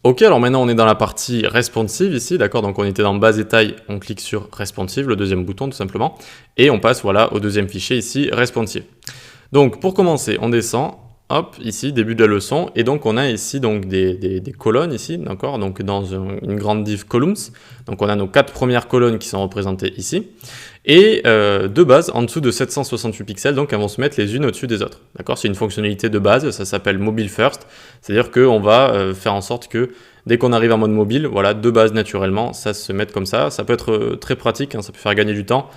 Ok, alors maintenant on est dans la partie responsive ici, d'accord? Donc on était dans base et taille, on clique sur responsive, le deuxième bouton tout simplement, et on passe voilà au deuxième fichier ici, responsive. Donc pour commencer, on descend, hop, ici, début de la leçon, et donc on a ici donc des colonnes ici, d'accord? Donc dans une grande div columns, donc on a nos 4 premières colonnes qui sont représentées ici, et de base, en dessous de 768 pixels, donc elles vont se mettre les unes au-dessus des autres, d'accord? C'est une fonctionnalité de base, ça s'appelle mobile first, c'est-à-dire qu'on va faire en sorte que dès qu'on arrive en mode mobile, voilà, de base naturellement, ça se met comme ça peut être très pratique, hein, ça peut faire gagner du temps.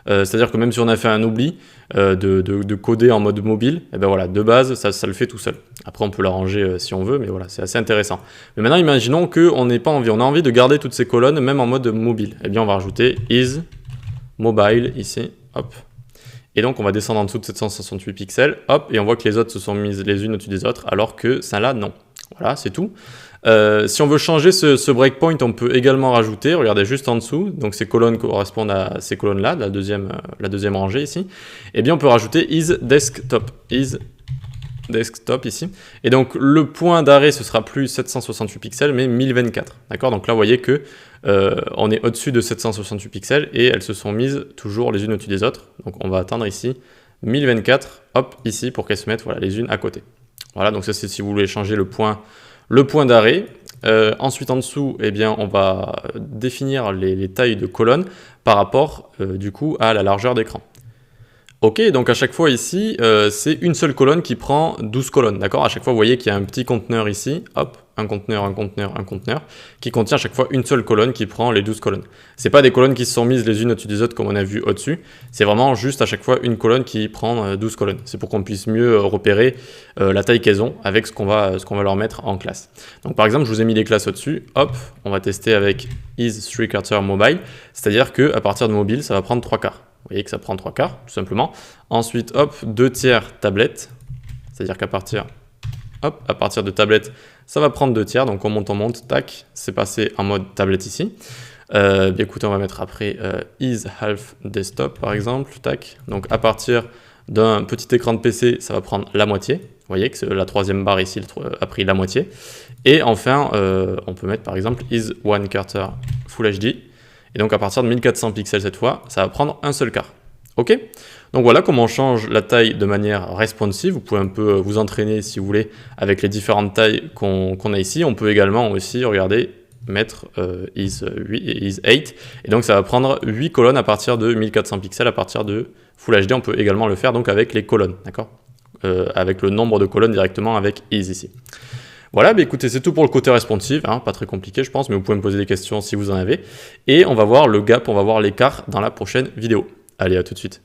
C'est-à-dire que même si on a fait un oubli de coder en mode mobile, et ben voilà, de base, ça le fait tout seul. Après, on peut l'arranger si on veut, mais voilà, c'est assez intéressant. Mais maintenant, imaginons qu'on n'ait pas envie, on a envie de garder toutes ces colonnes, même en mode mobile. Eh bien, on va rajouter is mobile ici, hop. Et donc, on va descendre en dessous de 768 pixels, hop, et on voit que les autres se sont mises les unes au-dessus des autres, alors que celle-là, non. Voilà, c'est tout. Si on veut changer ce breakpoint, on peut également rajouter, regardez juste en dessous, donc ces colonnes correspondent à ces colonnes-là, la deuxième rangée ici, et bien on peut rajouter is desktop ici, et donc le point d'arrêt ce sera plus 768 pixels mais 1024, d'accord? Donc là vous voyez que on est au-dessus de 768 pixels et elles se sont mises toujours les unes au-dessus des autres, donc on va atteindre ici 1024, hop, ici pour qu'elles se mettent voilà, les unes à côté. Voilà, donc ça c'est si vous voulez changer le point d'arrêt. Ensuite en dessous, eh bien, on va définir les tailles de colonnes par rapport du coup à la largeur d'écran. Ok, donc à chaque fois ici, c'est une seule colonne qui prend 12 colonnes, d'accord? À chaque fois, vous voyez qu'il y a un petit conteneur ici, hop, un conteneur, qui contient à chaque fois une seule colonne qui prend les 12 colonnes. C'est pas des colonnes qui se sont mises les unes au-dessus des autres comme on a vu au-dessus, c'est vraiment juste à chaque fois une colonne qui prend 12 colonnes. C'est pour qu'on puisse mieux repérer la taille qu'elles ont avec ce qu'on va leur mettre en classe. Donc par exemple, je vous ai mis des classes au-dessus, hop, on va tester avec is3/4 mobile, c'est-à-dire qu'à partir de mobile, ça va prendre 3/4. Vous voyez que ça prend 3/4, tout simplement. Ensuite, hop, 2/3 tablette. C'est-à-dire qu'à partir de tablette, ça va prendre 2/3. Donc on monte, tac, c'est passé en mode tablette ici. Bien écoutez, on va mettre après is half desktop, par exemple, tac. Donc à partir d'un petit écran de PC, ça va prendre la moitié. Vous voyez que la troisième barre ici a pris la moitié. Et enfin, on peut mettre par exemple is 1/4 Full HD. Et donc à partir de 1400 pixels cette fois, ça va prendre un seul quart. Ok? Donc voilà comment on change la taille de manière responsive. Vous pouvez un peu vous entraîner si vous voulez avec les différentes tailles qu'on a ici. On peut également aussi, regardez, mettre is 8. Et donc ça va prendre 8 colonnes à partir de 1400 pixels, à partir de Full HD. On peut également le faire donc avec les colonnes, d'accord? Avec le nombre de colonnes directement avec is ici. Voilà, bah écoutez, c'est tout pour le côté responsive, hein, pas très compliqué je pense, mais vous pouvez me poser des questions si vous en avez. Et on va voir le gap, on va voir l'écart dans la prochaine vidéo. Allez, à tout de suite.